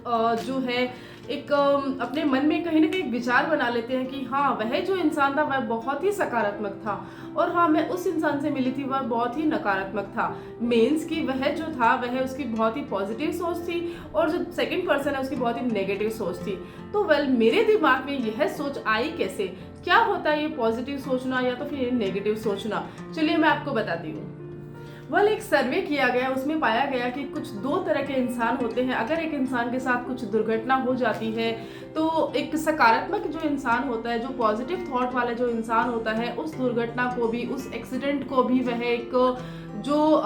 जो है अपने मन में कहीं ना कहीं विचार बना लेते हैं कि हाँ, वह जो इंसान था वह बहुत ही सकारात्मक था और हाँ, मैं उस इंसान से मिली थी वह बहुत ही नकारात्मक था। मीन्स कि वह जो था वह उसकी बहुत ही पॉजिटिव सोच थी और जो सेकंड पर्सन है उसकी बहुत ही नेगेटिव सोच थी। तो मेरे दिमाग में यह सोच आई कैसे, क्या होता है ये पॉजिटिव सोचना या तो फिर नेगेटिव सोचना, चलिए मैं आपको बताती हूँ। एक सर्वे किया गया, उसमें पाया गया कि कुछ दो तरह के इंसान होते हैं। अगर एक इंसान के साथ कुछ दुर्घटना हो जाती है तो एक सकारात्मक जो इंसान होता है, जो पॉजिटिव थॉट वाला जो इंसान होता है, उस दुर्घटना को भी, उस एक्सीडेंट को भी वह एक जो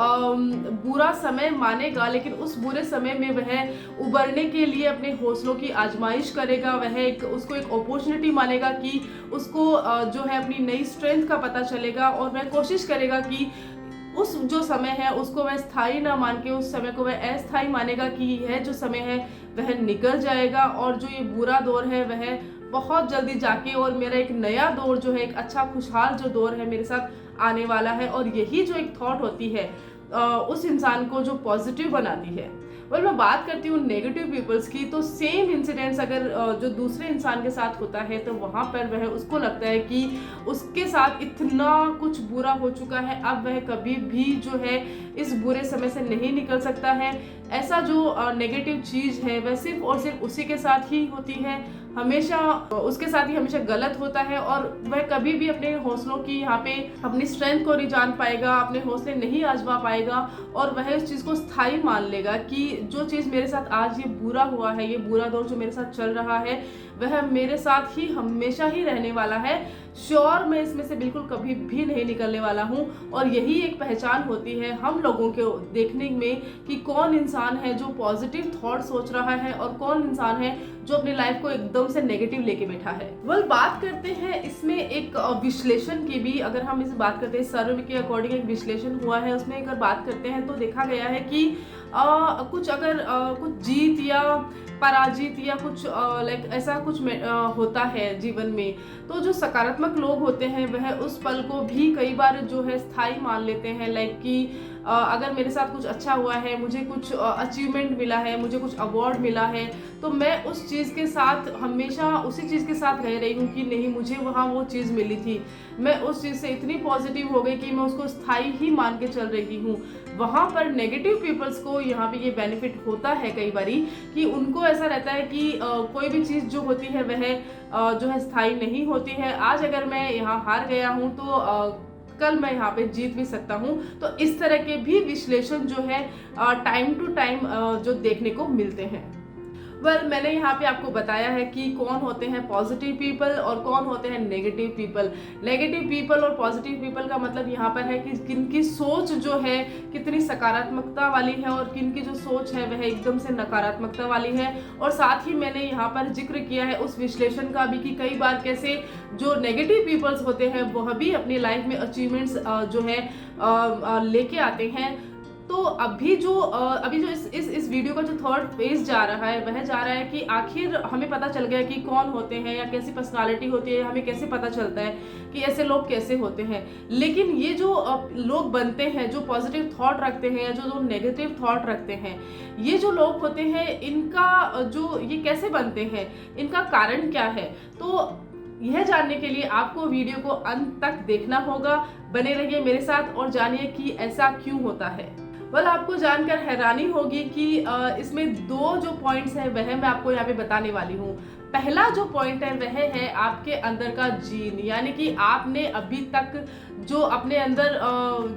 बुरा समय मानेगा, लेकिन उस बुरे समय में वह उबरने के लिए अपने हौसलों की आजमाइश करेगा। वह उसको एक अपॉर्चुनिटी मानेगा कि उसको जो है अपनी नई स्ट्रेंथ का पता चलेगा और वह कोशिश करेगा कि उस जो समय है उसको वह स्थायी ना मान के उस समय को वह अस्थायी मानेगा कि यह जो समय है वह निकल जाएगा और जो ये बुरा दौर है वह बहुत जल्दी जाके और मेरा एक नया दौर जो है, एक अच्छा खुशहाल जो दौर है मेरे साथ आने वाला है। और यही जो एक थॉट होती है उस इंसान को जो पॉजिटिव बनाती है। मैं बात करती हूँ नेगेटिव पीपल्स की, तो सेम इंसिडेंट्स अगर जो दूसरे इंसान के साथ होता है तो वहाँ पर वह उसको लगता है कि उसके साथ इतना कुछ बुरा हो चुका है, अब वह कभी भी जो है इस बुरे समय से नहीं निकल सकता है। ऐसा जो नेगेटिव चीज़ है वह सिर्फ और सिर्फ उसी के साथ ही होती है, हमेशा उसके साथ ही हमेशा गलत होता है और वह कभी भी अपने हौसलों की यहाँ पे अपनी स्ट्रेंथ को नहीं जान पाएगा, अपने हौसले नहीं आजमा पाएगा और वह इस चीज़ को स्थायी मान लेगा कि जो चीज़ मेरे साथ आज ये बुरा हुआ है, ये बुरा दौर जो मेरे साथ चल रहा है वह मेरे साथ ही हमेशा ही रहने वाला है। श्योर मैं इसमें से बिल्कुल कभी भी नहीं निकलने वाला हूँ। और यही एक पहचान होती है हम लोगों के देखने में कि कौन इंसान है जो पॉजिटिव थॉट सोच रहा है और कौन इंसान है जो अपनी लाइफ को एकदम से नेगेटिव लेके बैठा है। बात करते हैं इसमें एक विश्लेषण की भी। अगर हम इस बात करते हैं, सर्वे के अकॉर्डिंग एक विश्लेषण हुआ है, उसमें अगर बात करते हैं तो देखा गया है कि कुछ जीत या पराजित या कुछ लाइक ऐसा कुछ होता है जीवन में, तो जो सकारात्मक लोग होते हैं वह उस पल को भी कई बार जो है स्थायी मान लेते हैं। लाइक कि अगर मेरे साथ कुछ अच्छा हुआ है, मुझे कुछ अचीवमेंट मिला है, मुझे कुछ अवार्ड मिला है, तो मैं उस चीज़ के साथ हमेशा उसी चीज़ के साथ रह रही हूँ कि नहीं, मुझे वहाँ वो चीज़ मिली थी, मैं उस चीज़ से इतनी पॉजिटिव हो गई कि मैं उसको स्थायी ही मान के चल रही हूँ। वहाँ पर नेगेटिव पीपल्स को यहाँ पे ये बेनिफिट होता है कई बारी कि उनको ऐसा रहता है कि कोई भी चीज़ जो होती है वह जो है स्थायी नहीं होती है। आज अगर मैं यहाँ हार गया हूँ तो कल मैं यहाँ पे जीत भी सकता हूँ। तो इस तरह के भी विश्लेषण जो है टाइम टू टाइम जो देखने को मिलते हैं। मैंने यहाँ पे आपको बताया है कि कौन होते हैं पॉजिटिव पीपल और कौन होते हैं नेगेटिव पीपल। नेगेटिव पीपल और पॉजिटिव पीपल का मतलब यहाँ पर है कि किनकी सोच जो है कितनी सकारात्मकता वाली है और किनकी जो सोच है वह एकदम से नकारात्मकता वाली है। और साथ ही मैंने यहाँ पर जिक्र किया है उस विश्लेषण का भी कि कई बार कैसे जो नेगेटिव पीपल्स होते हैं वह भी अपनी लाइफ में अचीवमेंट्स जो है लेके आते हैं। तो अभी जो इस वीडियो का जो थर्ड फेज जा रहा है वह जा रहा है कि आखिर हमें पता चल गया कि कौन होते हैं या कैसी पर्सनालिटी होती है, हमें कैसे पता चलता है कि ऐसे लोग कैसे होते हैं। लेकिन ये जो लोग बनते हैं जो पॉजिटिव थॉट रखते हैं या जो नेगेटिव थॉट रखते हैं, ये जो लोग होते हैं इनका जो ये कैसे बनते हैं, इनका कारण क्या है, तो यह जानने के लिए आपको वीडियो को अंत तक देखना होगा। बने रहिए मेरे साथ और जानिए कि ऐसा क्यों होता है। आपको जानकर हैरानी होगी कि इसमें दो जो पॉइंट्स हैं वह मैं आपको यहाँ पे बताने वाली हूँ। पहला जो पॉइंट है वह है आपके अंदर का जीन, यानी कि आपने अभी तक जो अपने अंदर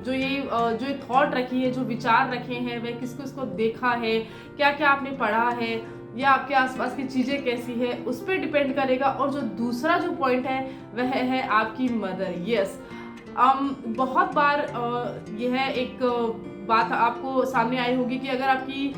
जो थॉट रखी है, जो विचार रखे हैं, वह किसको इसको देखा है, क्या क्या आपने पढ़ा है या आपके आसपास की चीज़ें कैसी है, उस पर डिपेंड करेगा। और जो दूसरा जो पॉइंट है वह है आपकी मदर। यस, बहुत बार यह एक बात आपको सामने आई होगी कि अगर आपकी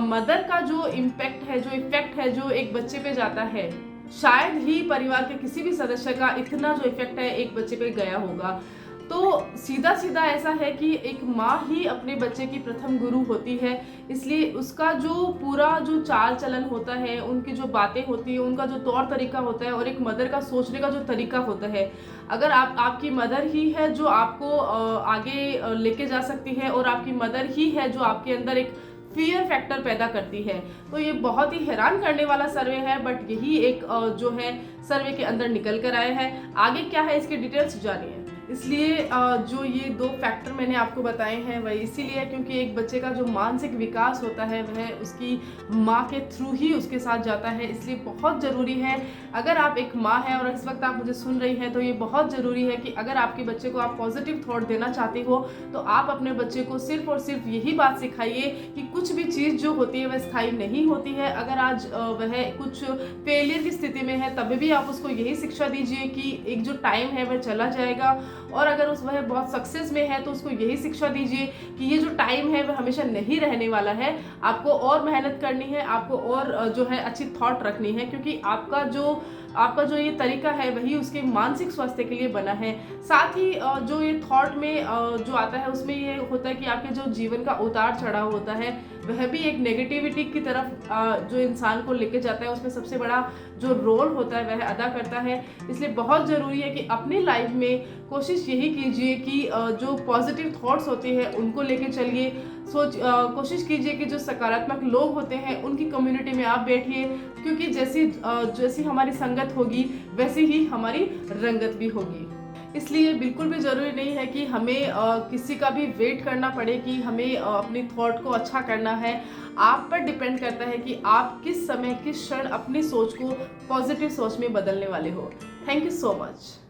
मदर का जो इम्पैक्ट है, जो इफेक्ट है जो एक बच्चे पे जाता है, शायद ही परिवार के किसी भी सदस्य का इतना जो इफेक्ट है एक बच्चे पे गया होगा। तो सीधा सीधा ऐसा है कि एक माँ ही अपने बच्चे की प्रथम गुरु होती है, इसलिए उसका जो पूरा जो चाल चलन होता है, उनकी जो बातें होती है, उनका जो तौर तरीका होता है और एक मदर का सोचने का जो तरीका होता है, अगर आपकी मदर ही है जो आपको आगे लेके जा सकती है और आपकी मदर ही है जो आपके अंदर एक फियर फैक्टर पैदा करती है। तो ये बहुत ही हैरान करने वाला सर्वे है, बट यही एक जो है सर्वे के अंदर निकल कर आए हैं। आगे क्या है इसकी डिटेल्स जानिए। इसलिए जो ये 2 फैक्टर मैंने आपको बताए हैं वह इसीलिए क्योंकि एक बच्चे का जो मानसिक विकास होता है वह उसकी माँ के थ्रू ही उसके साथ जाता है। इसलिए बहुत ज़रूरी है, अगर आप एक माँ हैं और इस वक्त आप मुझे सुन रही हैं, तो ये बहुत ज़रूरी है कि अगर आपके बच्चे को आप पॉजिटिव थॉट देना चाहती हो तो आप अपने बच्चे को सिर्फ और सिर्फ यही बात सिखाइए कि कुछ भी चीज़ जो होती है वह स्थायी नहीं होती है। अगर आज वह कुछ फेलियर की स्थिति में है तभी भी आप उसको यही शिक्षा दीजिए कि एक जो टाइम है वह चला जाएगा, और अगर वह बहुत सक्सेस में है तो उसको यही शिक्षा दीजिए कि ये जो टाइम है वह हमेशा नहीं रहने वाला है। आपको और मेहनत करनी है, आपको और जो है अच्छी थॉट रखनी है, क्योंकि आपका जो ये तरीका है वही उसके मानसिक स्वास्थ्य के लिए बना है। साथ ही जो ये थॉट में जो आता है उसमें ये होता है कि आपके जो जीवन का उतार चढ़ाव होता है वह भी एक नेगेटिविटी की तरफ जो इंसान को लेके जाता है, उसमें सबसे बड़ा जो रोल होता है वह अदा करता है। इसलिए बहुत ज़रूरी है कि अपनी लाइफ में कोशिश यही कीजिए कि जो पॉजिटिव थॉट्स होते हैं उनको लेके चलिए। कोशिश कीजिए कि जो सकारात्मक लोग होते हैं उनकी कम्युनिटी में आप बैठिए, क्योंकि जैसी हमारी संगत होगी वैसी ही हमारी रंगत भी होगी। इसलिए बिल्कुल भी ज़रूरी नहीं है कि हमें किसी का भी वेट करना पड़े कि हमें अपनी थॉट को अच्छा करना है। आप पर डिपेंड करता है कि आप किस समय किस क्षण अपनी सोच को पॉजिटिव सोच में बदलने वाले हो। Thank you so much.